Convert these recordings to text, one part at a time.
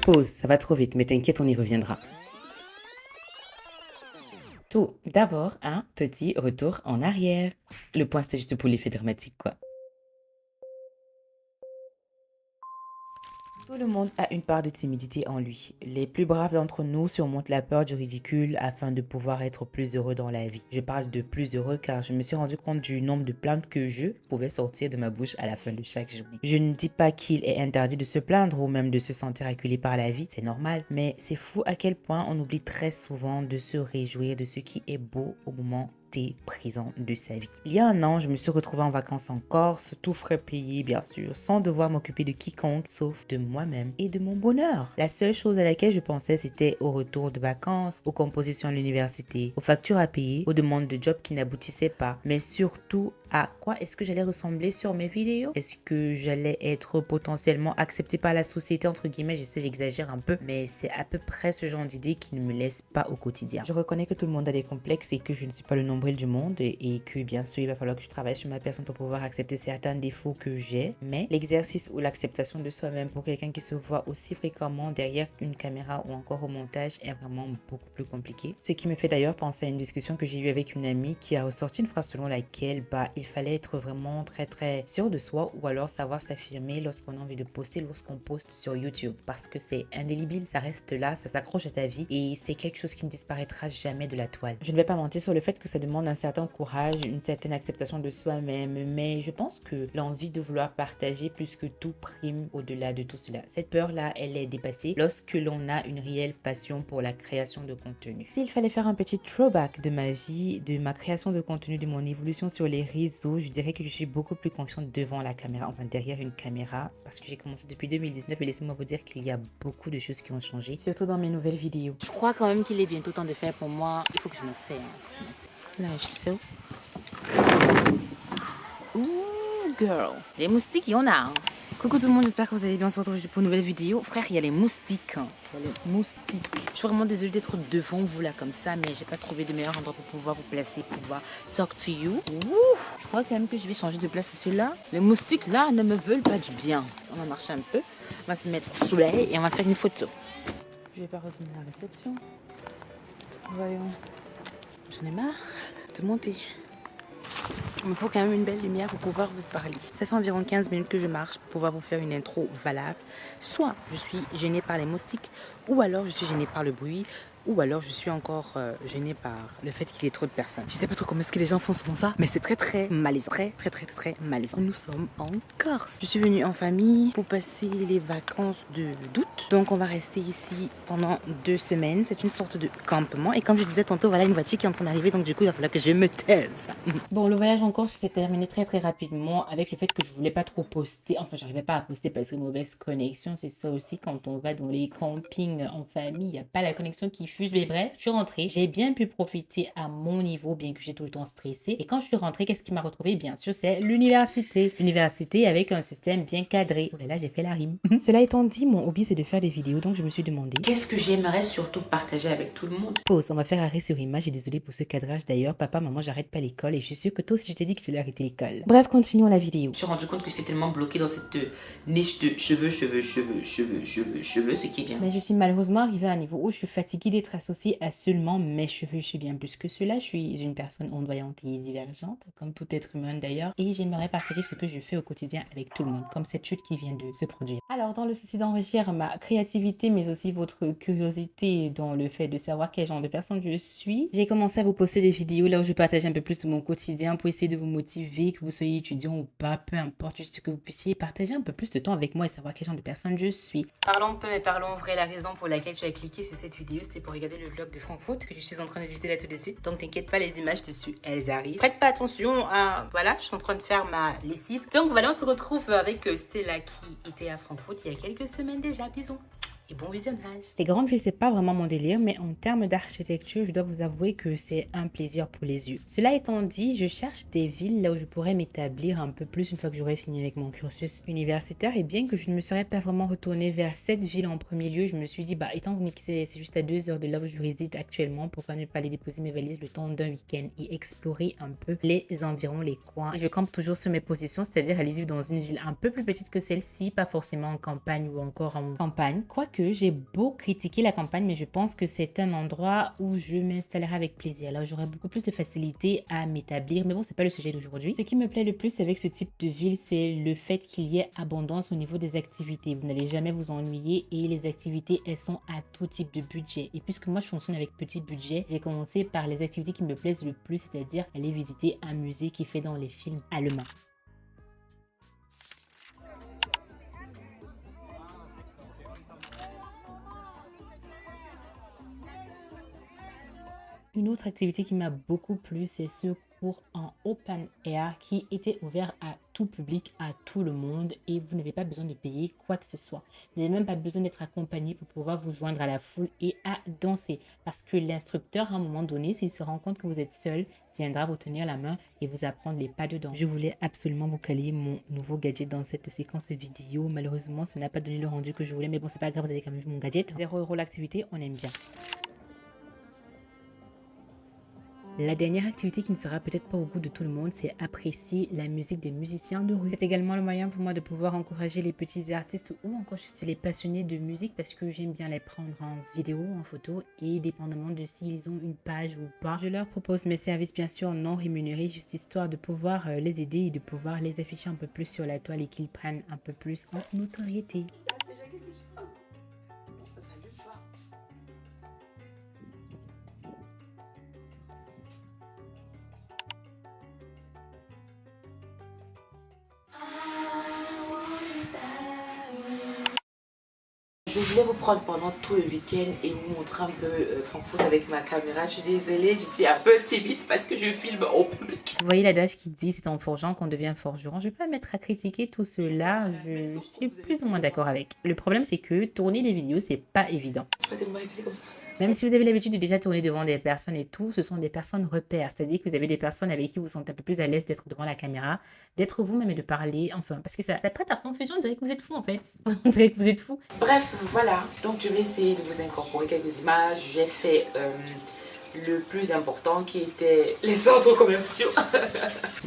Pause, ça va trop vite, mais t'inquiète, on y reviendra. Tout d'abord, un petit retour en arrière. Le point, c'était juste pour l'effet dramatique, quoi. Tout le monde a une part de timidité en lui. Les plus braves d'entre nous surmontent la peur du ridicule afin de pouvoir être plus heureux dans la vie. Je parle de plus heureux car je me suis rendu compte du nombre de plaintes que je pouvais sortir de ma bouche à la fin de chaque journée. Je ne dis pas qu'il est interdit de se plaindre ou même de se sentir acculé par la vie, c'est normal, mais c'est fou à quel point on oublie très souvent de se réjouir de ce qui est beau au moment présent de sa vie. Il y a un an, je me suis retrouvée en vacances en Corse, tout frais payé bien sûr, sans devoir m'occuper de quiconque sauf de moi-même et de mon bonheur. La seule chose à laquelle je pensais, c'était au retour de vacances, aux compositions à l'université, aux factures à payer, aux demandes de job qui n'aboutissaient pas, mais surtout à quoi est-ce que j'allais ressembler sur mes vidéos? Est-ce que j'allais être potentiellement acceptée par la société, entre guillemets? Je sais, j'exagère un peu, mais c'est à peu près ce genre d'idée qui ne me laisse pas au quotidien. Je reconnais que tout le monde a des complexes et que je ne suis pas le nombril du monde et que bien sûr, il va falloir que je travaille sur ma personne pour pouvoir accepter certains défauts que j'ai, mais l'exercice ou l'acceptation de soi-même pour quelqu'un qui se voit aussi fréquemment derrière une caméra ou encore au montage est vraiment beaucoup plus compliqué. Ce qui me fait d'ailleurs penser à une discussion que j'ai eue avec une amie qui a ressorti une phrase selon laquelle il fallait être vraiment très sûr de soi ou alors savoir s'affirmer lorsqu'on a envie de poster, lorsqu'on poste sur YouTube, parce que c'est indélébile, ça reste là, ça s'accroche à ta vie et c'est quelque chose qui ne disparaîtra jamais de la toile. Je ne vais pas mentir sur le fait que ça demande un certain courage, une certaine acceptation de soi-même, mais je pense que l'envie de vouloir partager plus que tout prime au-delà de tout cela. Cette peur-là, elle est dépassée lorsque l'on a une réelle passion pour la création de contenu. S'il fallait faire un petit throwback de ma vie, de ma création de contenu, de mon évolution sur les réseaux, je dirais que je suis beaucoup plus confiante devant la caméra, enfin derrière une caméra, parce que j'ai commencé depuis 2019 et laissez-moi vous dire qu'il y a beaucoup de choses qui ont changé, surtout dans mes nouvelles vidéos. Je crois quand même qu'il est bientôt temps de faire pour moi. Il faut que je me serre. Là, je sais. Ouh, girl. Les moustiques, il y en a. Hein. Coucou tout le monde, j'espère que vous allez bien. On se retrouve pour une nouvelle vidéo. Frère, il y a les moustiques. Les moustiques. Je suis vraiment désolée d'être devant vous là comme ça, mais j'ai pas trouvé de meilleur endroit pour pouvoir vous placer, pour pouvoir talk to you. Ouh, je crois quand même que je vais changer de place celui-là. Les moustiques là ne me veulent pas du bien. On va marcher un peu, on va se mettre au soleil et on va faire une photo. Je vais pas retourner à la réception. Voyons. J'en ai marre de monter. Il me faut quand même une belle lumière pour pouvoir vous parler. Ça fait environ 15 minutes que je marche pour pouvoir vous faire une intro valable. Soit je suis gênée par les moustiques, ou alors je suis gênée par le bruit, ou alors je suis encore gênée par le fait qu'il y ait trop de personnes. Je sais pas trop comment est-ce que les gens font souvent ça, mais c'est très malaisant. Très malaisant. Nous sommes en Corse. Je suis venue en famille pour passer les vacances d'août. Donc on va rester ici pendant 2 semaines. C'est une sorte de campement. Et comme je disais tantôt, voilà une voiture qui est en train d'arriver. Donc du coup, il va falloir que je me taise. Bon, le voyage en Corse s'est terminé très rapidement avec le fait que je voulais pas trop poster. Enfin, j'arrivais pas à poster parce que mauvaise connexion. C'est ça aussi quand on va dans les campings en famille. Il n'y a pas la connexion qui fuse. Mais bref, je suis rentrée. J'ai bien pu profiter à mon niveau, bien que j'ai tout le temps stressé. Et quand je suis rentrée, qu'est-ce qui m'a retrouvée? Bien sûr, c'est l'université. L'université avec un système bien cadré. Oh là là, j'ai fait la rime. Cela étant dit, mon hobby, c'est de faire des vidéos. Donc, je me suis demandé Qu'est-ce que j'aimerais surtout partager avec tout le monde? pause, on va faire arrêt sur image et désolé pour ce cadrage d'ailleurs. Papa, maman, j'arrête pas l'école et je suis sûre que toi aussi je t'ai dit que je l'ai arrêté l'école. Bref, continuons la vidéo. Je me suis rendu compte que j'étais tellement bloquée dans cette niche de cheveux, ce qui est bien. Mais je suis malheureusement arrivée à un niveau où je suis fatiguée d'être associée à seulement mes cheveux. Je suis bien plus que cela. Je suis une personne ondoyante et divergente, comme tout être humain d'ailleurs. Et j'aimerais partager ce que je fais au quotidien avec tout le monde, comme cette chute qui vient de se produire. Alors, dans le souci d'enrichir ma créativité, mais aussi votre curiosité dans le fait de savoir quel genre de personne je suis, j'ai commencé à vous poster des vidéos là où je partage un peu plus de mon quotidien pour essayer de vous motiver, que vous soyez étudiant ou pas, peu importe, juste que vous puissiez partager un peu plus de temps avec moi et savoir quel genre de personne je suis. Parlons peu mais parlons vrai, la raison pour laquelle tu as cliqué sur cette vidéo, c'était pour regarder le vlog de Francfort que je suis en train d'éditer là tout de suite. Donc t'inquiète pas, les images dessus, elles arrivent. Prête pas attention à... Voilà, je suis en train de faire ma lessive. Donc voilà, on se retrouve avec Stella qui était à Francfort il y a quelques semaines déjà. Bisous. et bon visionnage. Les grandes villes, c'est pas vraiment mon délire, mais en termes d'architecture, je dois vous avouer que c'est un plaisir pour les yeux. Cela étant dit, je cherche des villes là où je pourrais m'établir un peu plus une fois que j'aurai fini avec mon cursus universitaire. Et bien que je ne me serais pas vraiment retournée vers cette ville en premier lieu, je me suis dit, étant donné que c'est juste à 2 heures de là où je réside actuellement, pourquoi ne pas aller déposer mes valises le temps d'un week-end et explorer un peu les environs, les coins. Et je campe toujours sur mes positions, c'est-à-dire aller vivre dans une ville un peu plus petite que celle-ci, pas forcément en campagne ou encore en campagne. Quoique, j'ai beau critiquer la campagne, mais je pense que c'est un endroit où je m'installerai avec plaisir. Là, j'aurai beaucoup plus de facilité à m'établir. Mais bon, c'est pas le sujet d'aujourd'hui. Ce qui me plaît le plus avec ce type de ville, c'est le fait qu'il y ait abondance au niveau des activités. Vous n'allez jamais vous ennuyer et les activités, elles sont à tout type de budget. Et puisque moi, je fonctionne avec petit budget, j'ai commencé par les activités qui me plaisent le plus, c'est-à-dire aller visiter un musée qui fait dans les films allemands. Une autre activité qui m'a beaucoup plu, c'est ce cours en open air qui était ouvert à tout public, à tout le monde et vous n'avez pas besoin de payer quoi que ce soit. Vous n'avez même pas besoin d'être accompagné pour pouvoir vous joindre à la foule et à danser parce que l'instructeur, à un moment donné, s'il se rend compte que vous êtes seul, viendra vous tenir la main et vous apprendre les pas de danse. Je voulais absolument vous caler mon nouveau gadget dans cette séquence vidéo. Malheureusement, ça n'a pas donné le rendu que je voulais, mais bon, c'est pas grave, vous avez quand même vu mon gadget. 0 € l'activité, on aime bien. La dernière activité qui ne sera peut-être pas au goût de tout le monde, c'est apprécier la musique des musiciens de rue. C'est également le moyen pour moi de pouvoir encourager les petits artistes ou encore juste les passionnés de musique parce que j'aime bien les prendre en vidéo, en photo et dépendamment de s'ils ont une page ou pas. Je leur propose mes services bien sûr non rémunérés, juste histoire de pouvoir les aider et de pouvoir les afficher un peu plus sur la toile et qu'ils prennent un peu plus en notoriété. Je voulais vous prendre pendant tout le week-end et vous montrer un peu Francfort avec ma caméra. Je suis désolée, je suis un peu timide parce que je filme au public. Vous voyez l'adage qui dit c'est en forgeant qu'on devient forgeron. Je ne vais pas me mettre à critiquer tout cela, je suis plus ou moins d'accord avec. Le problème c'est que tourner des vidéos c'est pas évident. Je vais tellement rigoler comme ça. Même si vous avez l'habitude de déjà tourner devant des personnes et tout, ce sont des personnes repères. C'est-à-dire que vous avez des personnes avec qui vous vous sentez un peu plus à l'aise d'être devant la caméra, d'être vous-même et de parler, enfin, parce que ça prête à confusion, on dirait que vous êtes fou en fait. On dirait que vous êtes fou. Bref, voilà. Donc je vais essayer de vous incorporer quelques images. J'ai fait le plus important qui était les centres commerciaux.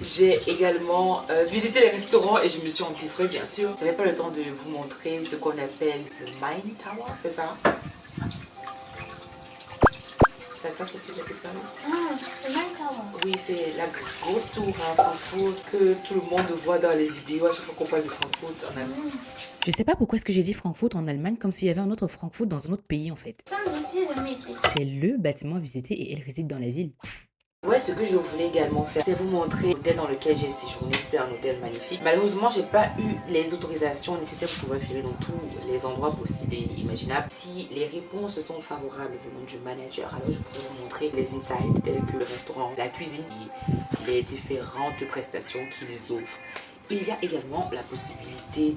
J'ai également visité les restaurants et je me suis empiffrée bien sûr. Je n'avais pas le temps de vous montrer ce qu'on appelle le Mine Tower, c'est ça? Ça te fait la question? C'est Mine Tower. Oui, c'est la grosse tour à Francfort que tout le monde voit dans les vidéos à chaque fois qu'on parle de Francfort en Allemagne. Je sais pas pourquoi est-ce que j'ai dit Francfort en Allemagne comme s'il y avait un autre Francfort dans un autre pays en fait. C'est le bâtiment visité et elle réside dans la ville. Ouais, ce que je voulais également faire, c'est vous montrer l'hôtel dans lequel j'ai séjourné. C'était un hôtel magnifique. Malheureusement, j'ai pas eu les autorisations nécessaires pour pouvoir filmer dans tous les endroits possibles et imaginables. Si les réponses sont favorables venant du manager, alors je pourrais vous montrer les insights tels que le restaurant, la cuisine et les différentes prestations qu'ils offrent. Il y a également la possibilité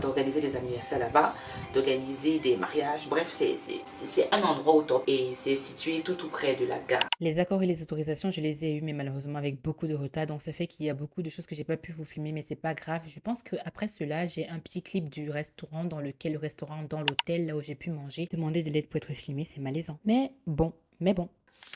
d'organiser des anniversaires là-bas, d'organiser des mariages. Bref, c'est un endroit au top et c'est situé tout près de la gare. Les accords et les autorisations, je les ai eus, mais malheureusement avec beaucoup de retard. Donc ça fait qu'il y a beaucoup de choses que j'ai pas pu vous filmer, mais c'est pas grave. Je pense qu'après cela, j'ai un petit clip du restaurant dans l'hôtel, là où j'ai pu manger. Demander de l'aide pour être filmé, c'est malaisant. Mais bon.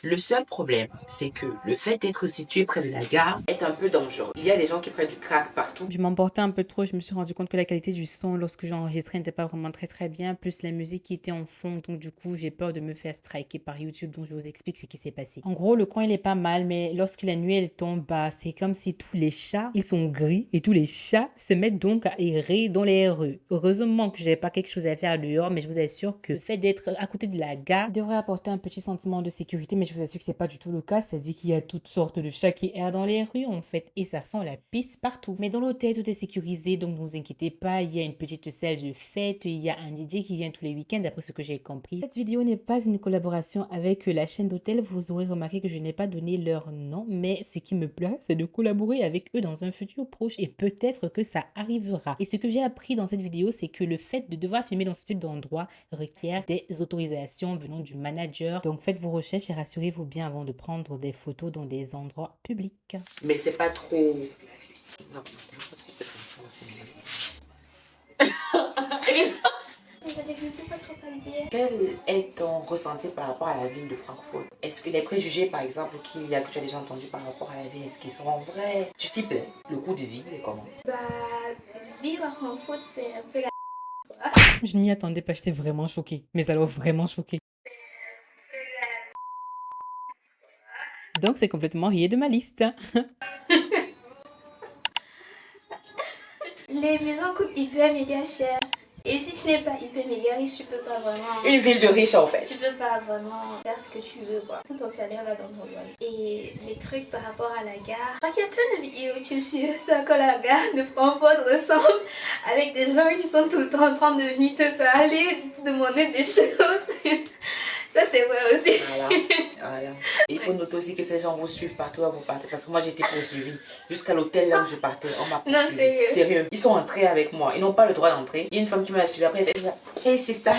Le seul problème, c'est que le fait d'être situé près de la gare est un peu dangereux. Il y a des gens qui prennent du crack partout. Je m'emportais un peu trop, je me suis rendu compte que la qualité du son lorsque j'enregistrais n'était pas vraiment très bien, plus la musique qui était en fond, donc du coup j'ai peur de me faire striker par YouTube, donc je vous explique ce qui s'est passé. En gros, le coin il est pas mal, mais lorsque la nuit elle tombe, c'est comme si tous les chats, ils sont gris et tous les chats se mettent donc à errer dans les rues. Heureusement que j'avais pas quelque chose à faire dehors, mais je vous assure que le fait d'être à côté de la gare devrait apporter un petit sentiment de sécurité, mais je vous assure que c'est pas du tout le cas. C'est-à-dire qu'il y a toutes sortes de chats qui errent dans les rues, en fait, et ça sent la pisse partout. Mais dans l'hôtel, tout est sécurisé, donc ne vous inquiétez pas. Il y a une petite salle de fête, il y a un DJ qui vient tous les week-ends, d'après ce que j'ai compris. Cette vidéo n'est pas une collaboration avec la chaîne d'hôtel. Vous aurez remarqué que je n'ai pas donné leur nom, mais ce qui me plaît, c'est de collaborer avec eux dans un futur proche, et peut-être que ça arrivera. Et ce que j'ai appris dans cette vidéo, c'est que le fait de devoir filmer dans ce type d'endroit requiert des autorisations venant du manager. Donc faites vos recherches et rassurez-vous bien avant de prendre des photos dans des endroits publics. Mais c'est pas trop... Non, Je ne sais pas trop quoi dire. quel est ton ressenti par rapport à la ville de Francfort? Est-ce que les préjugés, par exemple, que tu as déjà entendu par rapport à la ville, est-ce qu'ils sont vrais? Tu t'y plais? Le coût de vie est comment? Bah, vivre à Francfort, c'est un peu la... Je ne m'y attendais pas, j'étais vraiment choquée. Mais alors vraiment choquée. Donc c'est complètement rayé de ma liste. Les maisons coûtent hyper méga cher. Et si tu n'es pas hyper méga riche, tu peux pas vraiment... Une ville de riches, en fait. Tu peux pas vraiment faire ce que tu veux, quoi. Tout ton salaire va dans ton loyer. Et les trucs par rapport à la gare. Je crois qu'il y a plein de vidéos YouTube sur à quoi la gare de Francfort ressemble. Avec des gens qui sont tout le temps en train de venir te parler, de te demander des choses. Ça, c'est vrai aussi. Voilà, voilà. Et il faut noter aussi que ces gens vous suivent partout où vous partez. Parce que moi, j'ai été poursuivie. Jusqu'à l'hôtel là où je partais, on m'a Non, poursuivie. sérieux. Sérieux. Ils sont entrés avec moi. Ils n'ont pas le droit d'entrer. Il y a une femme qui m'a suivi. Après, elle était là, hey sister,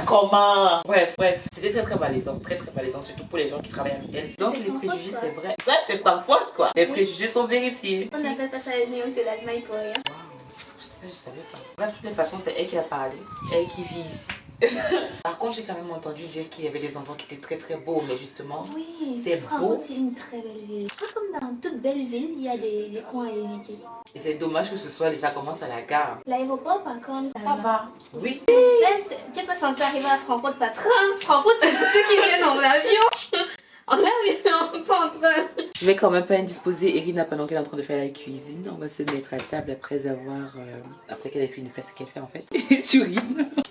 comment? Bref. C'était très malaisant. Très malaisant. Surtout pour les gens qui travaillent à l'hôtel. Donc, C'est les Francfort, préjugés, quoi. c'est vrai. Bref, c'est Francfort, quoi. Les préjugés sont vérifiés. On n'appelle pas ça le New York de l'Allemagne pour rien. Je savais pas. Bref, de toute façon, c'est elle qui a parlé. Elle qui vit ici. Par contre, j'ai quand même entendu dire qu'il y avait des endroits qui étaient très beaux, mais justement, Oui, c'est Francfort, beau. c'est une très belle ville. Pas comme dans toute belle ville, il y a des coins à éviter. Et c'est dommage que ce soit déjà commence à la gare. L'aéroport, par contre, Ça va. Oui. En fait, tu n'es pas censé arriver à Francfort par train. Francfort, c'est pour ceux qui viennent en avion. En avion, pas en train. Je vais quand même pas indisposer Irina pendant qu'elle est en train de faire la cuisine. On va se mettre à table après après qu'elle ait fini de faire ce qu'elle fait en fait. Tu ris.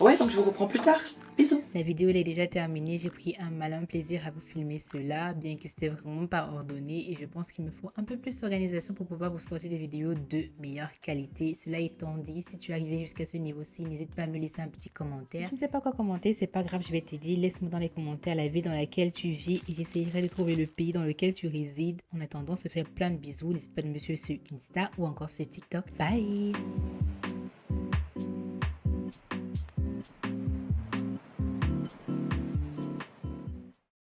Ouais, donc je vous reprends plus tard. Bisous. La vidéo elle est déjà terminée, j'ai pris un malin plaisir à vous filmer cela, bien que c'était vraiment pas ordonné et je pense qu'il me faut un peu plus d'organisation pour pouvoir vous sortir des vidéos de meilleure qualité. Cela étant dit, si tu es arrivé jusqu'à ce niveau-ci, n'hésite pas à me laisser un petit commentaire. Si tu ne sais pas quoi commenter, c'est pas grave, je vais t'aider. Laisse-moi dans les commentaires la ville dans laquelle tu vis et j'essayerai de trouver le pays dans lequel tu résides. En attendant, se faire plein de bisous. N'hésite pas de me suivre sur Insta ou encore sur TikTok. Bye!